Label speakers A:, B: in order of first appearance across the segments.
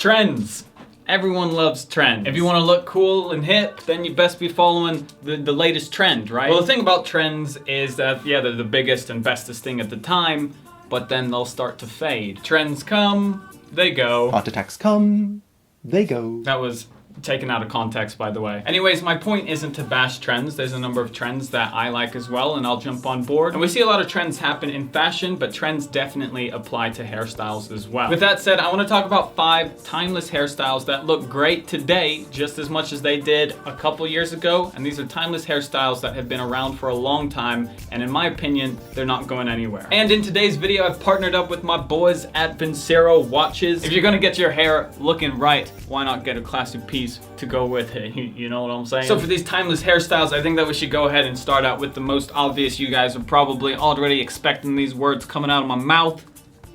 A: Trends. Everyone loves trends. If you want to look cool and hip, then you best be following the latest trend, right? Well, the thing about trends is that, yeah, they're the biggest and bestest thing at the time, but then they'll start to fade. Trends come, they go.
B: Heart attacks come, they go.
A: That was taken out of context, by the way. Anyways, my point isn't to bash trends. There's a number of trends that I like as well, and I'll jump on board. And we see a lot of trends happen in fashion, but trends definitely apply to hairstyles as well. With that said, I want to talk about 5 timeless hairstyles that look great today, just as much as they did a couple years ago. And these are timeless hairstyles that have been around for a long time, and in my opinion, they're not going anywhere. And in today's video, I've partnered up with my boys at Vincero Watches. If you're gonna get your hair looking right, why not get a classy piece to go with it? You know what I'm saying? So for these timeless hairstyles, I think that we should go ahead and start out with the most obvious. You guys are probably already expecting these words coming out of my mouth,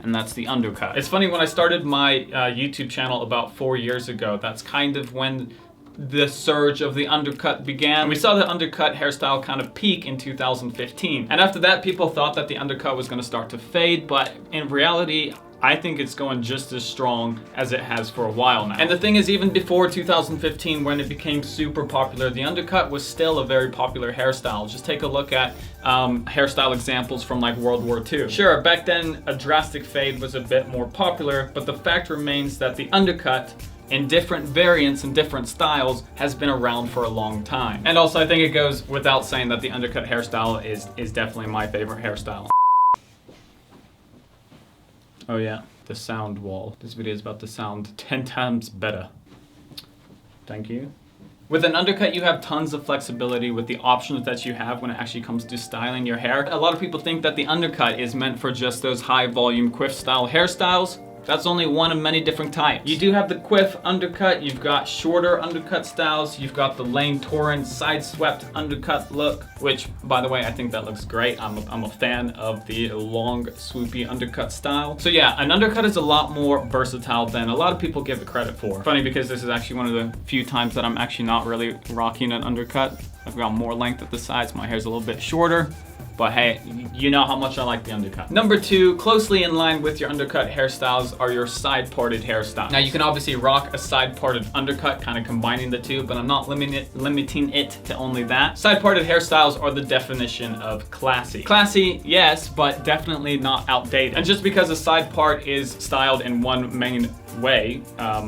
A: and that's the undercut. It's funny, when I started my YouTube channel about 4 years ago, that's kind of when the surge of the undercut began. We saw the undercut hairstyle kind of peak in 2015. And after that, people thought that the undercut was gonna start to fade, but in reality, I think it's going just as strong as it has for a while now. And the thing is, even before 2015, when it became super popular, the undercut was still a very popular hairstyle. Just take a look at hairstyle examples from like World War II. Sure, back then a drastic fade was a bit more popular, but the fact remains that the undercut in different variants and different styles has been around for a long time. And also, I think it goes without saying that the undercut hairstyle is definitely my favorite hairstyle. Oh yeah, the sound wall. This video is about to sound 10 times better. Thank you. With an undercut, you have tons of flexibility with the options that you have when it actually comes to styling your hair. A lot of people think that the undercut is meant for just those high volume quiff style hairstyles. That's only one of many different types. You do have the quiff undercut, you've got shorter undercut styles, you've got the Lane Torrent side swept undercut look, which, by the way, I think that looks great. I'm a fan of the long swoopy undercut style. So yeah, an undercut is a lot more versatile than a lot of people give it credit for. Funny, because this is actually one of the few times that I'm actually not really rocking an undercut. I've got more length at the sides, my hair's a little bit shorter. But hey, you know how much I like the undercut. Number 2, closely in line with your undercut hairstyles are your side parted hairstyles. Now you can obviously rock a side parted undercut, kind of combining the two, but I'm not limiting it to only that. Side parted hairstyles are the definition of classy. Classy, yes, but definitely not outdated. And just because a side part is styled in one main way,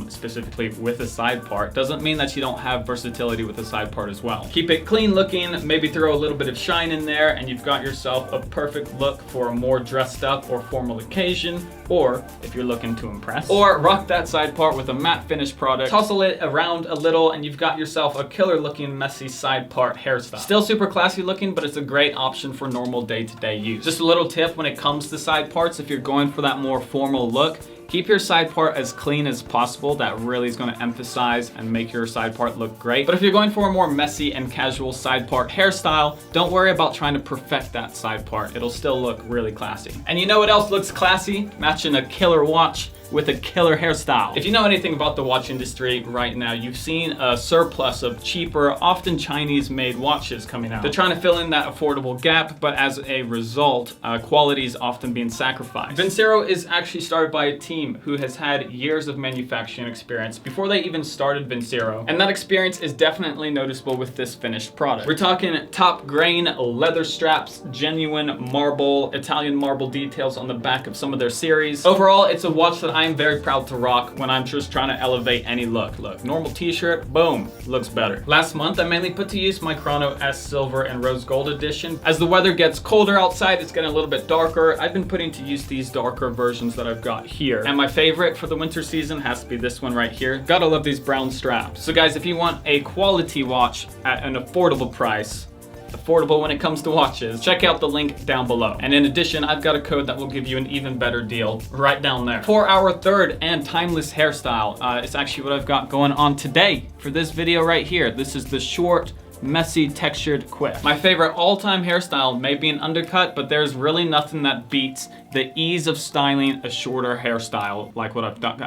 A: specifically with a side part, doesn't mean that you don't have versatility with a side part as well. Keep it clean looking, maybe throw a little bit of shine in there, and you've got yourself a perfect look for a more dressed up or formal occasion, or if you're looking to impress. Or rock that side part with a matte finish product, tussle it around a little, and you've got yourself a killer looking messy side part hairstyle. Still super classy looking, but it's a great option for normal day-to-day use. Just a little tip when it comes to side parts, if you're going for that more formal look, keep your side part as clean as possible. That really is going to emphasize and make your side part look great. But if you're going for a more messy and casual side part hairstyle, don't worry about trying to perfect that side part. It'll still look really classy. And you know what else looks classy? Matching a killer watch with a killer hairstyle. If you know anything about the watch industry right now, you've seen a surplus of cheaper, often Chinese-made watches coming out. They're trying to fill in that affordable gap, but as a result, quality is often being sacrificed. Vincero is actually started by a team who has had years of manufacturing experience before they even started Vincero, and that experience is definitely noticeable with this finished product. We're talking top grain leather straps, genuine marble, Italian marble details on the back of some of their series. Overall, it's a watch that I'm very proud to rock when I'm just trying to elevate any look. Look, normal t-shirt, boom, looks better. Last month, I mainly put to use my Chrono S Silver and Rose Gold edition. As the weather gets colder outside, it's getting a little bit darker. I've been putting to use these darker versions that I've got here. And my favorite for the winter season has to be this one right here. Gotta love these brown straps. So guys, if you want a quality watch at an affordable price, affordable when it comes to watches, check out the link down below. And in addition, I've got a code that will give you an even better deal right down there. For our third and timeless hairstyle, it's actually what I've got going on today for this video right here. This is the short messy textured quiff. My favorite all-time hairstyle may be an undercut, but there's really nothing that beats the ease of styling a shorter hairstyle like what I've got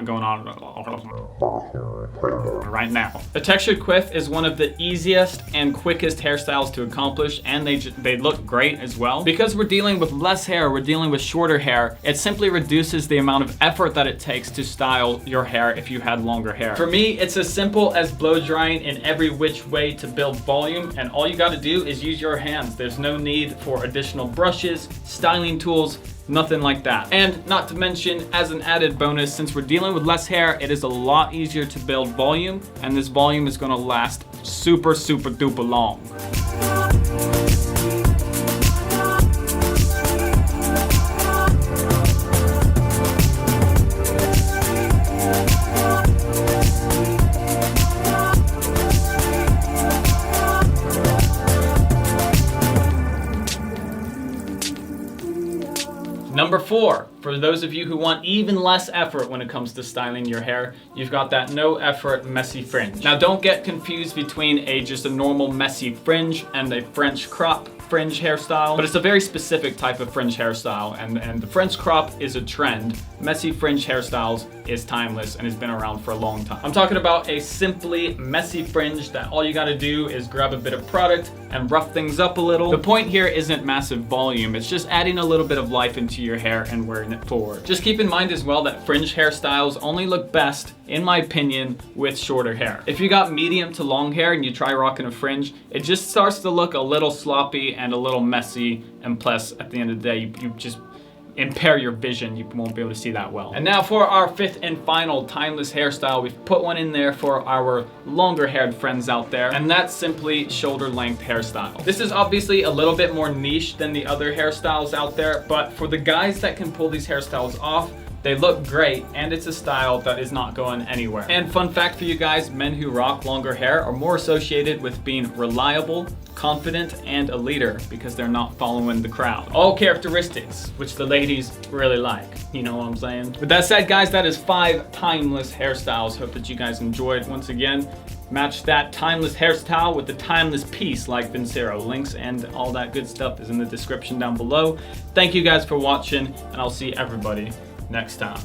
A: going on right now. The textured quiff is one of the easiest and quickest hairstyles to accomplish, and they look great as well. Because we're dealing with less hair, we're dealing with shorter hair, it simply reduces the amount of effort that it takes to style your hair if you had longer hair. For me, it's as simple as blow drying in every which way to build volume, and all you gotta do is use your hands. There's no need for additional brushes, styling tools, nothing like that. And not to mention, as an added bonus, since we're dealing with less hair, it is a lot easier to build volume, and this volume is gonna last super, super duper long. Number 4, for those of you who want even less effort when it comes to styling your hair, you've got that no effort messy fringe. Now don't get confused between just a normal messy fringe and a French crop fringe hairstyle, but it's a very specific type of fringe hairstyle, and the French crop is a trend. Messy fringe hairstyles is timeless and has been around for a long time. I'm talking about a simply messy fringe that all you gotta do is grab a bit of product and rough things up a little. The point here isn't massive volume, it's just adding a little bit of life into your hair and wearing it forward. Just keep in mind as well that fringe hairstyles only look best, in my opinion, with shorter hair. If you got medium to long hair and you try rocking a fringe, it just starts to look a little sloppy and a little messy, and plus at the end of the day you just impair your vision. You won't be able to see that well. And now for our 5th and final timeless hairstyle, we've put one in there for our longer haired friends out there, and that's simply shoulder length hairstyle. This is obviously a little bit more niche than the other hairstyles out there, but for the guys that can pull these hairstyles off, they look great, and it's a style that is not going anywhere. And fun fact for you guys, men who rock longer hair are more associated with being reliable, confident, and a leader because they're not following the crowd. All characteristics which the ladies really like. You know what I'm saying? With that said, guys, that is 5 timeless hairstyles. Hope that you guys enjoyed. Once again, match that timeless hairstyle with the timeless piece like Vincero. Links and all that good stuff is in the description down below. Thank you guys for watching, and I'll see everybody next time.